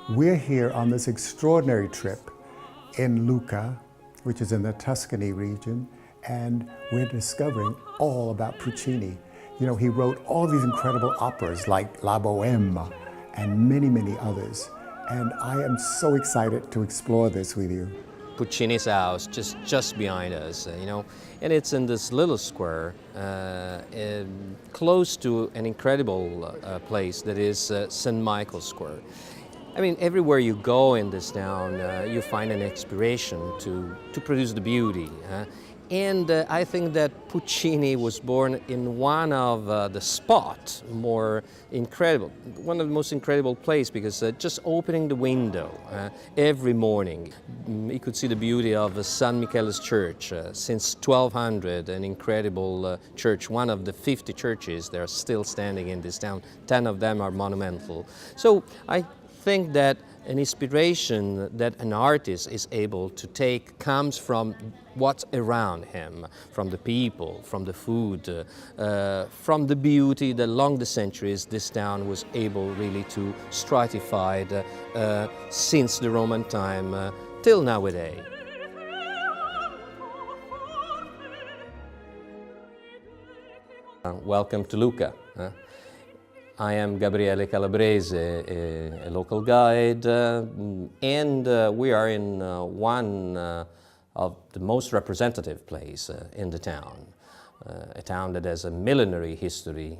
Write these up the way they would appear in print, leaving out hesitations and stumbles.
We're here on this extraordinary trip in Lucca, which is in the Tuscany region, and we're discovering all about Puccini. You know, he wrote all these incredible operas like La Bohème and many, many others. And I am so excited to explore this with you. Puccini's house just behind us, you know, and it's in this little square close to an incredible place that is St. Michael's Square. I mean, everywhere you go in this town, you find an inspiration to produce the beauty. And I think that Puccini was born in one of the spot more incredible, one of the most incredible places, because just opening the window every morning, you could see the beauty of San Michele's Church. Since 1200, an incredible church, one of the 50 churches that are still standing in this town. 10 of them are monumental. So I think that an inspiration that an artist is able to take comes from what's around him, from the people, from the food, from the beauty that along the centuries this town was able really to stratify since the Roman time till nowadays. Welcome to Lucca. I am Gabriele Calabrese, a local guide, and we are in one of the most representative place in the town, a town that has a millenary history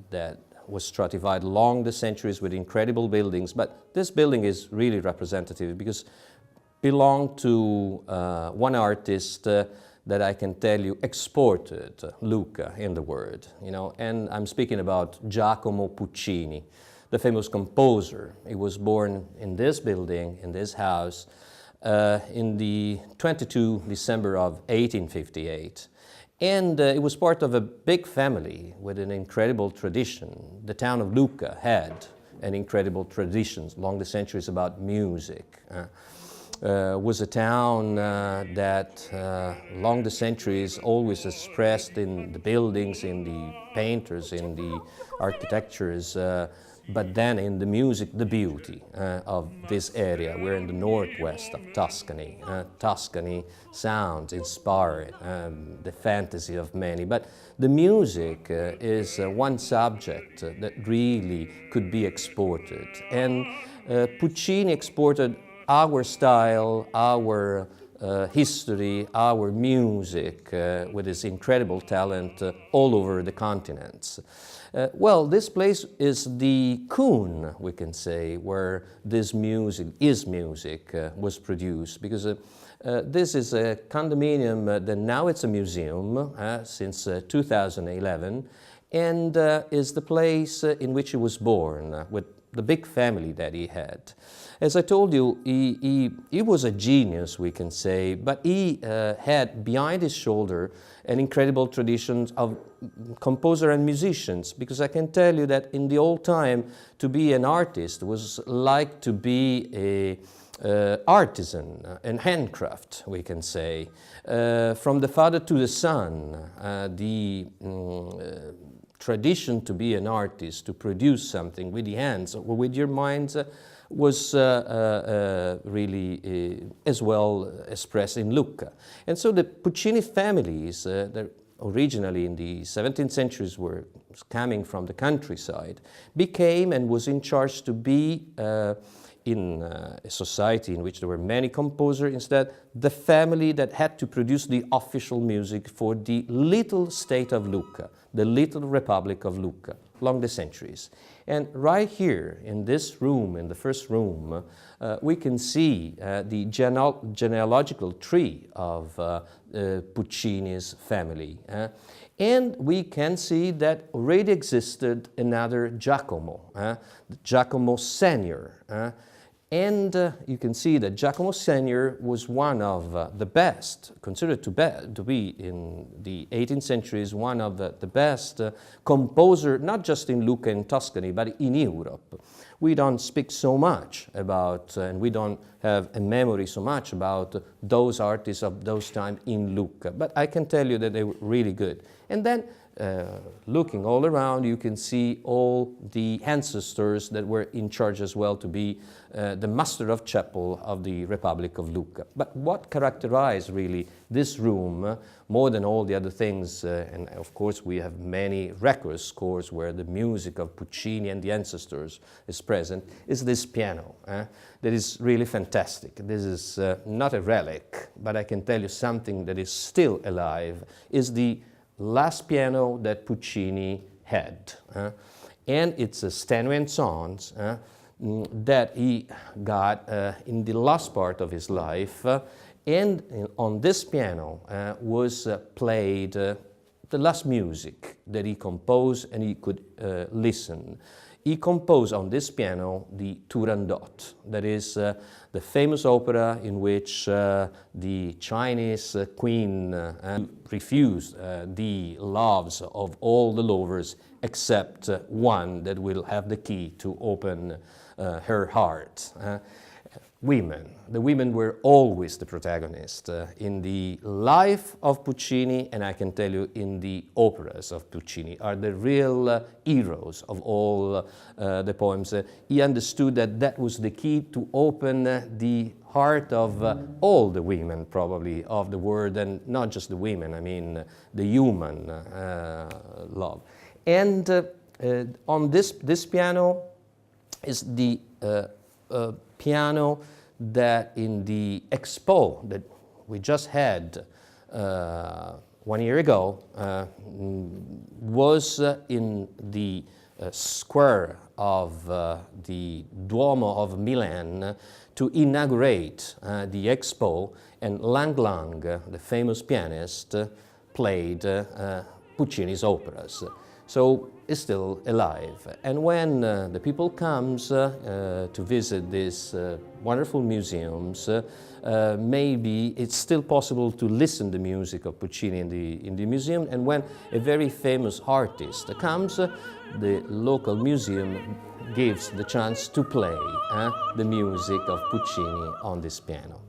that was stratified along the centuries with incredible buildings, but this building is really representative because it belonged to one artist that I can tell you exported Lucca in the world, you know, and I'm speaking about Giacomo Puccini, the famous composer. He was born in this building, in this house, in the 22 December of 1858. And it was part of a big family with an incredible tradition. The town of Lucca had an incredible tradition along the centuries about music. Was a town that along the centuries always expressed in the buildings, in the painters, in the architectures, but then in the music, the beauty of this area. We're in the northwest of Tuscany. Tuscany sounds inspired, the fantasy of many, but the music is one subject that really could be exported. And Puccini exported our style, our history, our music with his incredible talent all over the continents. Well, this place is the coon, we can say, where this music, his music, was produced, because this is a condominium that now it's a museum since 2011, and is the place in which he was born, with the big family that he had. As I told you, he was a genius, we can say, but he had behind his shoulder an incredible tradition of composer and musicians, because I can tell you that in the old time, to be an artist was like to be a artisan, an handcraft, we can say. From the father to the son, the tradition to be an artist, to produce something with the hands or with your minds, was really as well expressed in Lucca. And so the Puccini families that originally in the 17th centuries were coming from the countryside became and was in charge to be in a society in which there were many composers, instead the family that had to produce the official music for the little state of Lucca, the little republic of Lucca, along the centuries. And right here in this room, in the first room, we can see the genealogical tree of Puccini's family. And we can see that already existed another Giacomo, Giacomo Senior. And you can see that Giacomo Senior was one of the best, considered to be in the 18th centuries, one of the best composer, not just in Lucca and Tuscany, but in Europe. We don't speak so much about, and we don't have a memory so much about those artists of those times in Lucca. But I can tell you that they were really good. And then looking all around, you can see all the ancestors that were in charge as well to be the master of chapel of the Republic of Lucca. But what characterized really this room, more than all the other things, and of course we have many record scores where the music of Puccini and the ancestors is present, is this piano. That is really fantastic. This is not a relic, but I can tell you something that is still alive, is the last piano that Puccini had. And it's a Steinway and Sons that he got in the last part of his life. And on this piano was played the last music that he composed and he could listen. He composed on this piano the Turandot, that is the famous opera in which the Chinese queen refused the loves of all the lovers except one that will have the key to open her heart. Women. The women were always the protagonist in the life of Puccini, and I can tell you in the operas of Puccini are the real heroes of all the poems. He understood that that was the key to open the heart of all the women probably of the world, and not just the women, I mean the human love. And on this piano is the piano that in the expo that we just had 1 year ago was in the square of the Duomo of Milan to inaugurate the expo, and Lang Lang, the famous pianist, played Puccini's operas. So it's still alive. And when the people comes to visit these wonderful museums, maybe it's still possible to listen to the music of Puccini in the museum. And when a very famous artist comes, the local museum gives the chance to play the music of Puccini on this piano.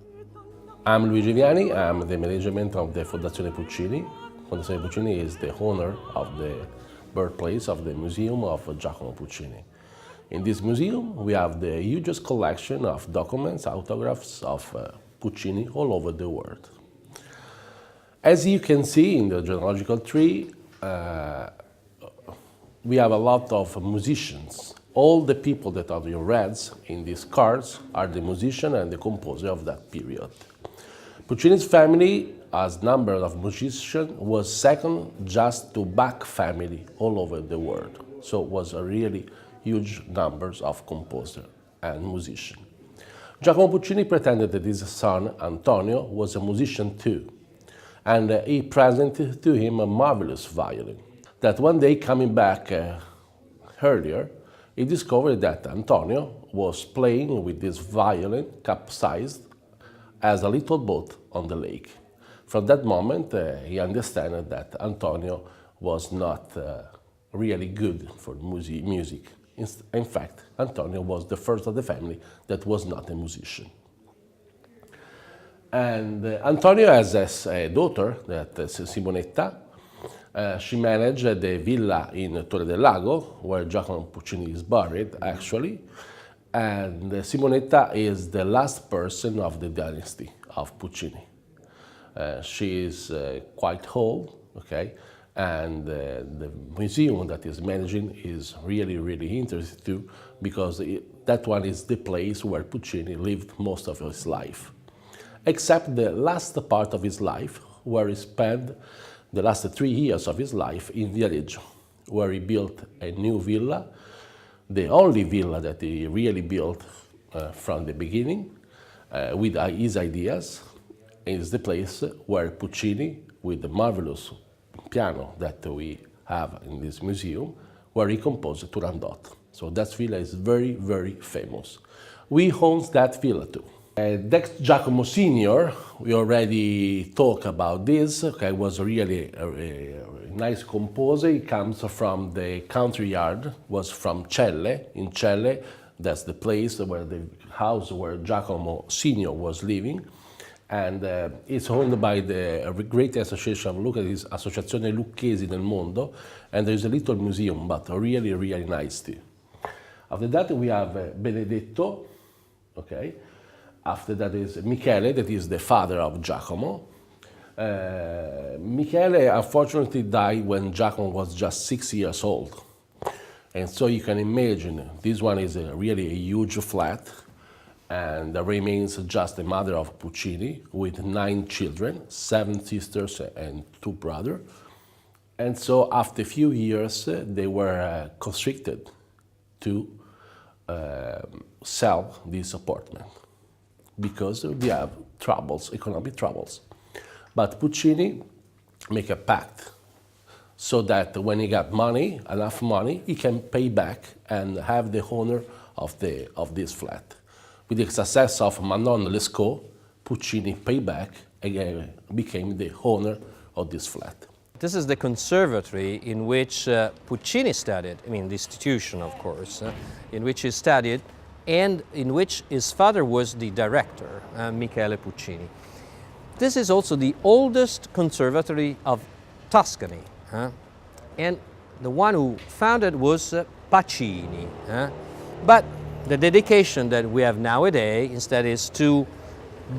I'm Luigi Viani. I'm the management of the Fondazione Puccini. Fondazione Puccini is the owner of the birthplace of the Museum of Giacomo Puccini. In this museum, we have the hugest collection of documents, autographs of Puccini all over the world. As you can see in the genealogical tree, we have a lot of musicians. All the people that are your reds in these cards are the musician and the composer of that period. Puccini's family, as number of musicians, was second just to Bach family all over the world. So it was a really huge numbers of composer and musician. Giacomo Puccini pretended that his son Antonio was a musician too, and he presented to him a marvelous violin. That one day, coming back earlier, he discovered that Antonio was playing with this violin capsized as a little boat on the lake. From that moment, he understood that Antonio was not really good for music. In fact, Antonio was the first of the family that was not a musician. And Antonio has a daughter, that is Simonetta. She managed the villa in Torre del Lago, where Giacomo Puccini is buried, actually. And Simonetta is the last person of the dynasty of Puccini. She is quite old, okay, and the museum that is managing is really, really interested too, because that one is the place where Puccini lived most of his life. Except the last part of his life, where he spent the last 3 years of his life in Viareggio, where he built a new villa, the only villa that he really built from the beginning, with his ideas. Is the place where Puccini, with the marvelous piano that we have in this museum, where he composed Turandot. So that villa is very, very famous. We own that villa too. Next, Giacomo Senior, we already talked about this, okay, was really a nice composer. He comes from the country yard, was from Celle. In Celle, That's the place where the house where Giacomo Senior was living. And it's owned by the great association of Lucca, it is Associazione Lucchesi del Mondo, and there's a little museum, but really, really nice too. After that we have Benedetto, okay. After that is Michele, that is the father of Giacomo. Michele unfortunately died when Giacomo was just 6 years old. And so you can imagine, this one is really a huge flat, and there remains just the mother of Puccini with 9 children, 7 sisters and 2 brothers. And so after a few years, they were constricted to sell this apartment because they have troubles, economic troubles. But Puccini make a pact so that when he got money, enough money, he can pay back and have the owner of this flat. With the success of Manon Lescaut, Puccini paid back and became the owner of this flat. This is the conservatory in which Puccini studied, I mean the institution of course, in which he studied and in which his father was the director, Michele Puccini. This is also the oldest conservatory of Tuscany, and the one who founded was Puccini. But the dedication that we have nowadays instead is to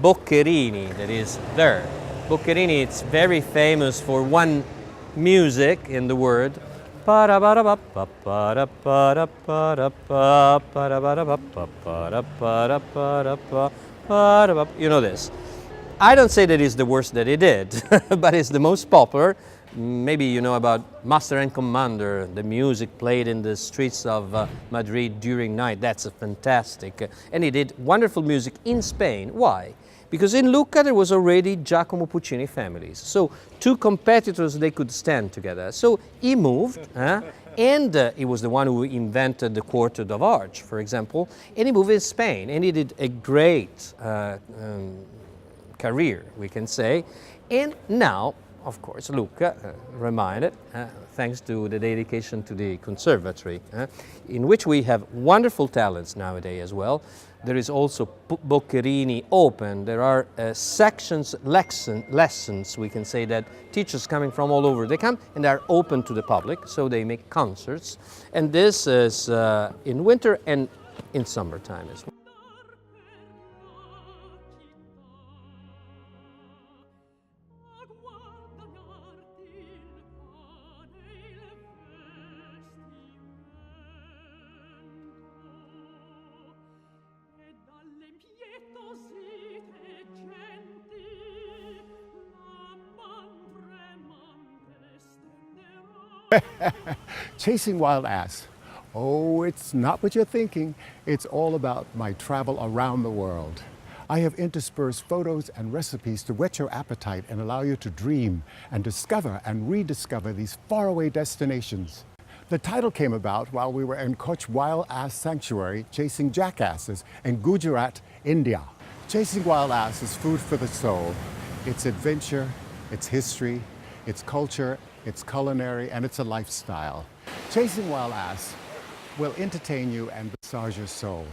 Boccherini, that is there. Boccherini is very famous for one music in the world. You know this. I don't say that it's the worst that he did, but it's the most popular. Maybe you know about Master and Commander, the music played in the streets of Madrid during night. That's a fantastic. And he did wonderful music in Spain. Why? Because in Lucca there was already Giacomo Puccini families. So 2 competitors, they could stand together. So he moved, and he was the one who invented the Quartet of Arch, for example, and he moved in Spain, and he did a great career, we can say. And now, of course, Lucca reminded, thanks to the dedication to the conservatory, in which we have wonderful talents nowadays as well. There is also Boccherini open. There are sections, lessons, we can say, that teachers coming from all over, they come and they are open to the public, so they make concerts. And this is in winter and in summertime as well. Chasing Wild Ass. Oh, it's not what you're thinking. It's all about my travel around the world. I have interspersed photos and recipes to whet your appetite and allow you to dream and discover and rediscover these faraway destinations. The title came about while we were in Koch Wild Ass Sanctuary chasing jackasses in Gujarat, India. Chasing wild ass is food for the soul. It's adventure, it's history, it's culture, it's culinary, and it's a lifestyle. Chasing Wild Ass will entertain you and massage your soul.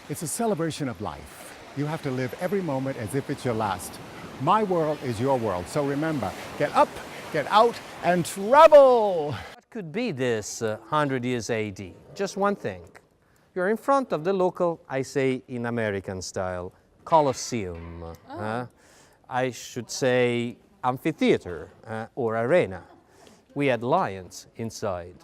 It's a celebration of life. You have to live every moment as if it's your last. My world is your world, so remember, get up, get out, and travel! What could be this 100 years AD? Just one thing. You're in front of the local, I say in American style, Colosseum. I should say amphitheater or arena. We had lions inside.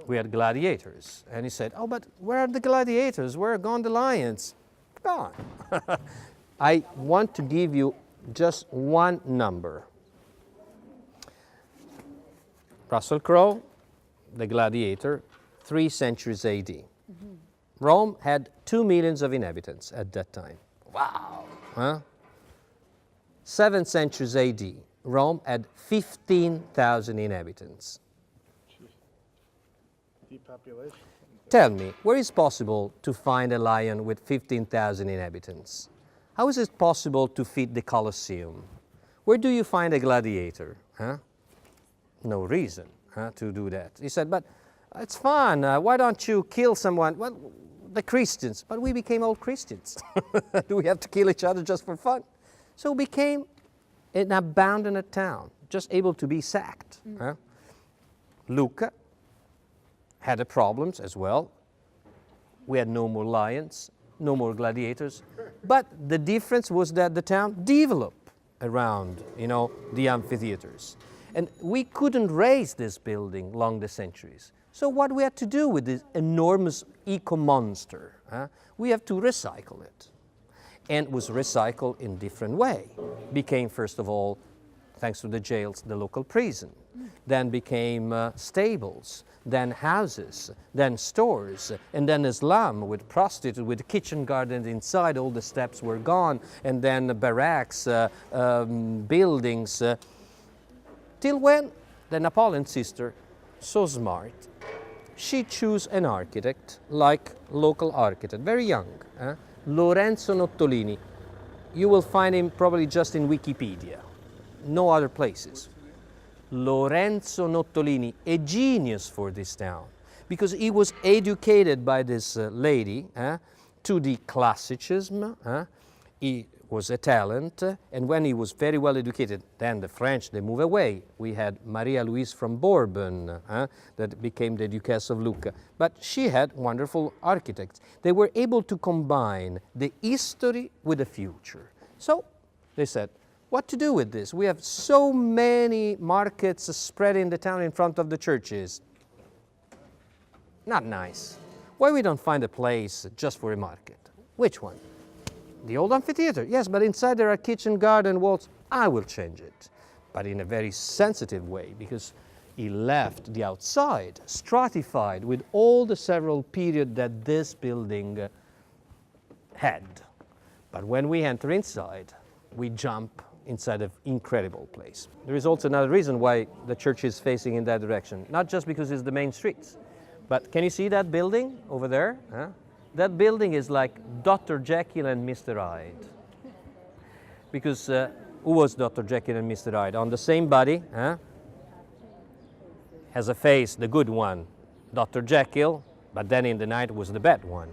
We had gladiators. And he said, oh, but where are the gladiators? Where are gone the lions? Gone. I want to give you just one number. Russell Crowe, the gladiator, 3 centuries AD. Mm-hmm. Rome had 2 million of inhabitants at that time. Wow. 7 centuries AD, Rome had 15,000 inhabitants. Depopulation. Tell me, where is it possible to find a lion with 15,000 inhabitants? How is it possible to feed the Colosseum? Where do you find a gladiator? No reason to do that. He said, but it's fun. Why don't you kill someone? Well, the Christians, but we became all Christians. Do we have to kill each other just for fun? So it became an abandoned town, just able to be sacked. Lucca had problems as well. We had no more lions, no more gladiators. But the difference was that the town developed around, the amphitheaters. And we couldn't raise this building along the centuries. So what we had to do with this enormous eco-monster, we have to recycle it. And it was recycled in different way. Became, first of all, thanks to the jails, the local prison. Then became stables, then houses, then stores, and then a slum with prostitutes, with kitchen gardens inside, all the steps were gone, and then barracks, buildings, till when the Napoleon sister, so smart, she chose an architect, like local architect, very young, Lorenzo Nottolini. You will find him probably just in Wikipedia, no other places. Lorenzo Nottolini, a genius for this town, because he was educated by this lady to the classicism. He was a talent, and when he was very well educated, then the French, they move away. We had Maria Louise from Bourbon, that became the Duchess of Lucca. But she had wonderful architects. They were able to combine the history with the future. So they said, what to do with this? We have so many markets spread in the town in front of the churches. Not nice. Why we don't find a place just for a market? Which one? The old amphitheater, yes, but inside there are kitchen, garden, walls. I will change it, but in a very sensitive way, because he left the outside stratified with all the several periods that this building had. But when we enter inside, we jump inside an incredible place. There is also another reason why the church is facing in that direction, not just because it's the main streets, but can you see that building over there? That building is like Dr. Jekyll and Mr. Hyde. Because who was Dr. Jekyll and Mr. Hyde? On the same body, has a face, the good one, Dr. Jekyll, but then in the night was the bad one.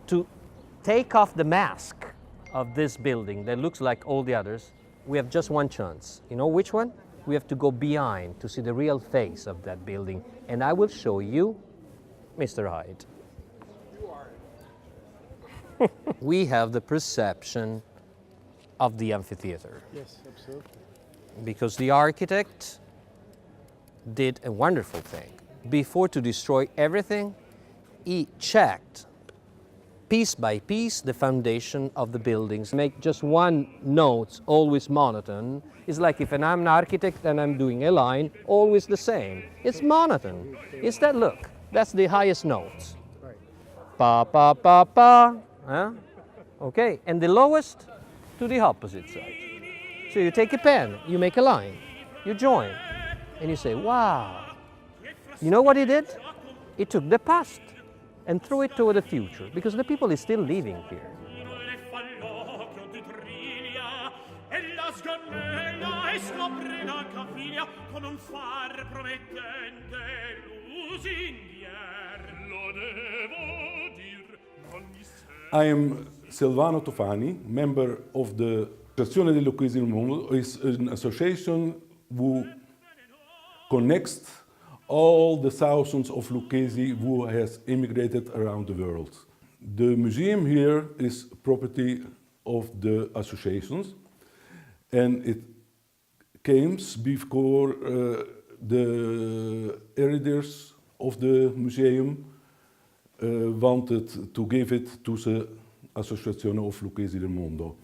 To take off the mask of this building that looks like all the others, we have just one chance. You know which one? We have to go behind to see the real face of that building. And I will show you Mr. Hyde. We have the perception of the amphitheater. Yes, absolutely. Because the architect did a wonderful thing. Before to destroy everything, he checked piece by piece the foundation of the buildings. Make just one note, always monotone. It's like if I'm an architect and I'm doing a line, always the same. It's monotone. It's that look. That's the highest notes. Right. Pa, pa, pa, pa. Okay, and the lowest to the opposite side. So you take a pen, you make a line, you join, and you say, wow. You know what he did? He took the past and threw it toward the future, because the people is still living here. I am Silvano Tofani, member of the Associazione dei Lucchesi del Mondo. It's an association who connects all the thousands of Lucchesi who has immigrated around the world. The museum here is property of the associations, and it came before the editors of the museum wanted to give it to the Associazione of Lucchesi del Mondo.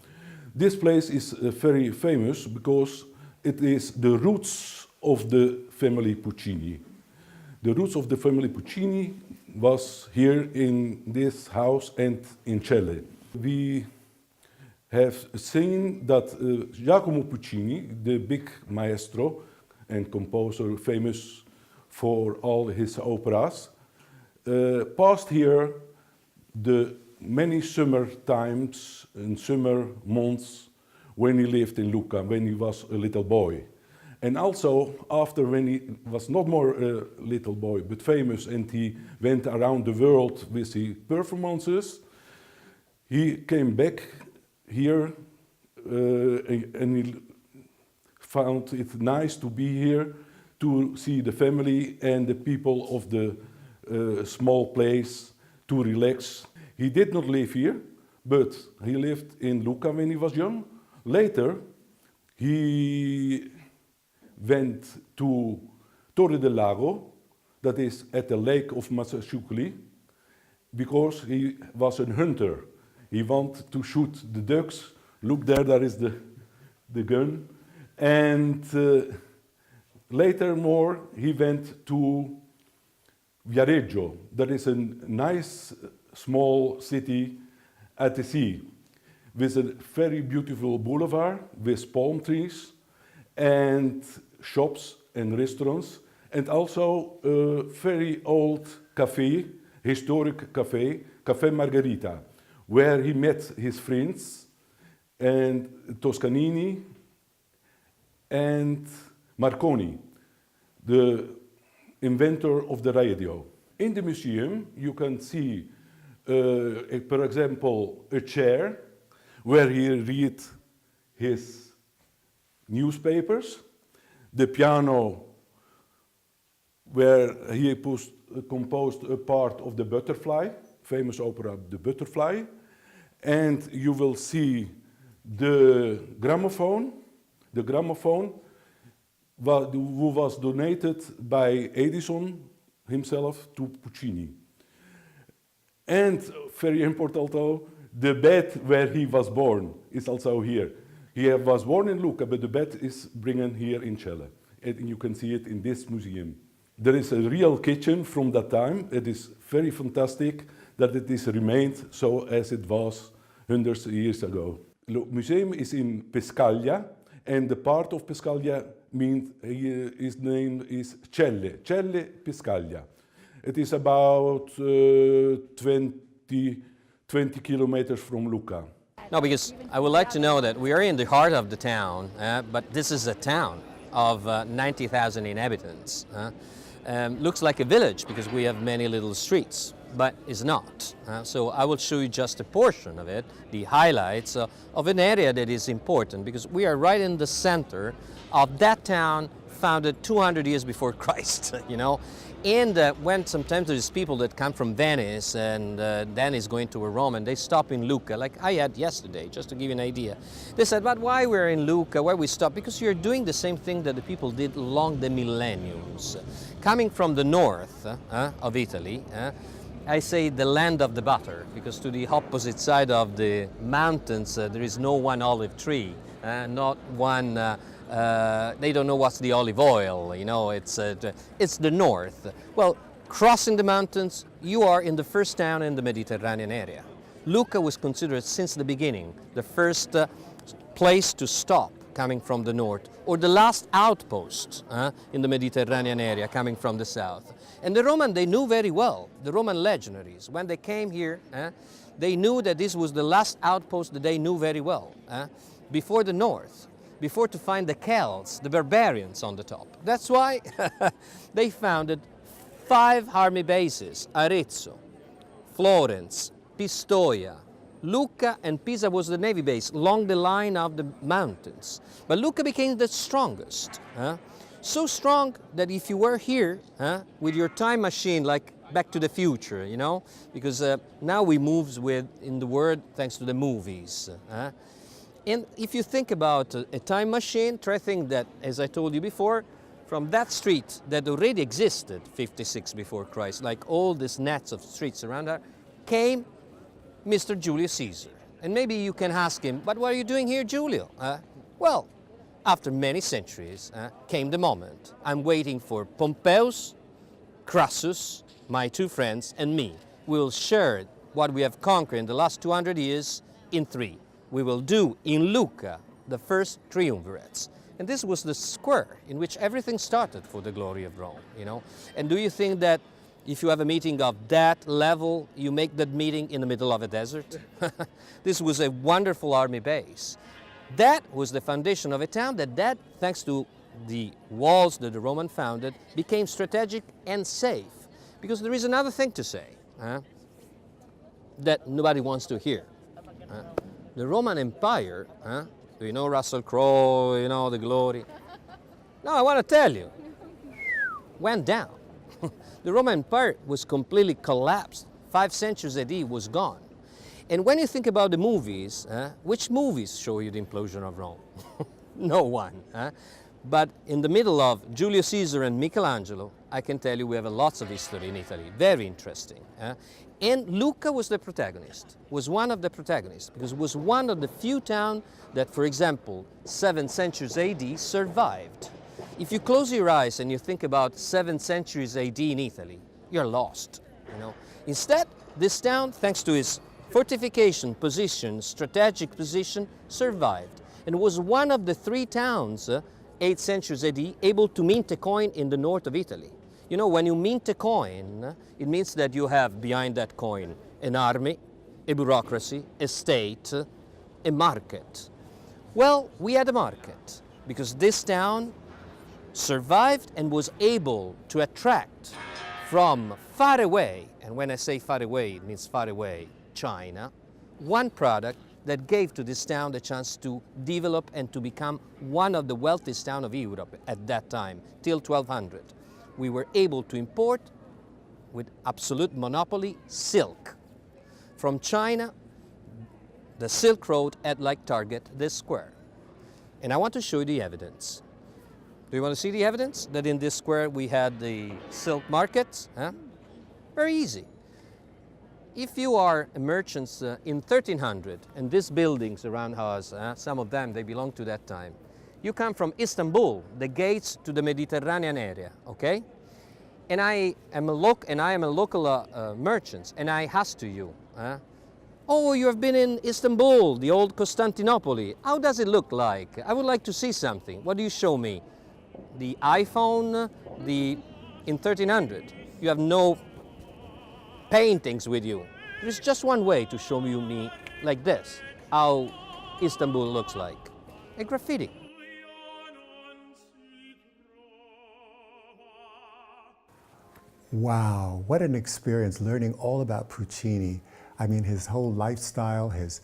This place is very famous because it is the roots of the family Puccini. The roots of the family Puccini was here in this house and in Celle. We have seen that Giacomo Puccini, the big maestro and composer famous for all his operas, passed here the many summer times and summer months when he lived in Lucca, when he was a little boy. And also, after when he was not more a little boy, but famous, and he went around the world with his performances, he came back here and he found it nice to be here, to see the family and the people of the small place, to relax. He did not live here, but he lived in Lucca when he was young. Later, he went to Torre del Lago, that is at the lake of Massachusetts, because he was a hunter. He wanted to shoot the ducks. Look there is the gun. And later more, he went to Viareggio. That is a nice small city at the sea, with a very beautiful boulevard with palm trees and shops and restaurants, and also a very old cafe, historic cafe, Cafe Margherita, where he met his friends and Toscanini and Marconi, the inventor of the radio. In the museum, you can see, for example, a chair where he read his newspapers, the piano where he composed a part of the Butterfly, famous opera, The Butterfly, and you will see the gramophone who was donated by Edison himself to Puccini. And very important though, the bed where he was born is also here. He was born in Lucca, but the bed is bringing here in Celle. And you can see it in this museum. There is a real kitchen from that time. It is very fantastic that it is remained so as it was hundreds of years ago. The museum is in Pescaglia, and the part of Pescaglia means his name is Celle Pescaglia. It is about 20 kilometers from Lucca. No, because I would like to know that we are in the heart of the town, but this is a town of 90,000 inhabitants. Looks like a village because we have many little streets, but it's not. So I will show you just a portion of it, the highlights of an area that is important, because we are right in the center of that town founded 200 years before Christ, you know. And when sometimes there's people that come from Venice and then is going to Rome and they stop in Lucca, like I had yesterday, just to give you an idea. They said, but why we're in Lucca, why we stop? Because you're doing the same thing that the people did along the millenniums. Coming from the north of Italy, I say the land of the butter, because to the opposite side of the mountains there is no one olive tree, not one they don't know what's the olive oil, you know, it's the north. Well, crossing the mountains, you are in the first town in the Mediterranean area. Lucca was considered since the beginning the first place to stop coming from the north, or the last outpost in the Mediterranean area coming from the south. And the Romans, they knew very well, the Roman legionaries, when they came here, they knew that this was the last outpost that they knew very well, before the north. Before to find the Celts, the barbarians on the top. That's why they founded 5 army bases: Arezzo, Florence, Pistoia, Lucca, and Pisa was the navy base along the line of the mountains. But Lucca became the strongest. So strong that if you were here with your time machine, like Back to the Future, you know, because now we move in the world thanks to the movies. And if you think about a time machine, try to think that, as I told you before, from that street that already existed 56 before Christ, like all these nets of streets around there, came Mr. Julius Caesar. And maybe you can ask him, but what are you doing here, Julio? Well, after many centuries came the moment. I'm waiting for Pompeius, Crassus, my 2 friends, and me. We'll share what we have conquered in the last 200 years in 3. We will do in Lucca the first triumvirates. And this was the square in which everything started for the glory of Rome, you know. And do you think that if you have a meeting of that level, you make that meeting in the middle of a desert? This was a wonderful army base. That was the foundation of a town that thanks to the walls that the Roman founded became strategic and safe. Because there is another thing to say that nobody wants to hear. The Roman Empire, do you know Russell Crowe, you know, the glory? No, I want to tell you, went down. The Roman Empire was completely collapsed. 5 centuries AD was gone. And when you think about the movies, which movies show you the implosion of Rome? No one. But in the middle of Julius Caesar and Michelangelo, I can tell you we have lots of history in Italy, very interesting. And Lucca was the protagonist, was one of the protagonists, because it was one of the few towns that, for example, 7 centuries AD survived. If you close your eyes and you think about 7 centuries AD in Italy, you're lost. You know? Instead, this town, thanks to its fortification position, strategic position, survived, and was one of the 3 towns, 8 centuries AD, able to mint a coin in the north of Italy. You know, when you mint a coin, it means that you have behind that coin an army, a bureaucracy, a state, a market. Well, we had a market because this town survived and was able to attract from far away, and when I say far away, it means far away, China, one product that gave to this town the chance to develop and to become one of the wealthiest towns of Europe at that time, till 1200. We were able to import, with absolute monopoly, silk. From China, the Silk Road had like target this square. And I want to show you the evidence. Do you want to see the evidence that in this square we had the silk markets? Very easy. If you are a merchant in 1300, and these buildings around us, some of them, they belong to that time, you come from Istanbul, the gates to the Mediterranean area, okay? And I am a local merchant, and I ask to you, oh, you have been in Istanbul, the old Constantinople. How does it look like? I would like to see something. What do you show me? The iPhone, in 1300. You have no paintings with you. There is just one way to show me like this, how Istanbul looks like. A graffiti. Wow, what an experience learning all about Puccini. I mean, his whole lifestyle, his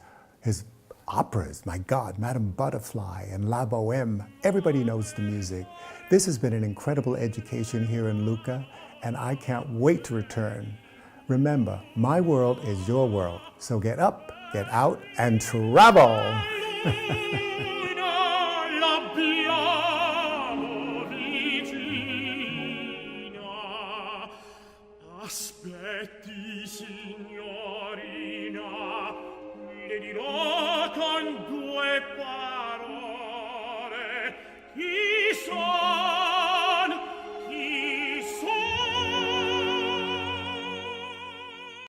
operas, my God, Madame Butterfly and La Bohème, everybody knows the music. This has been an incredible education here in Lucca, and I can't wait to return. Remember, my world is your world, so get up, get out, and travel! Aspetti, signorina, le dirò con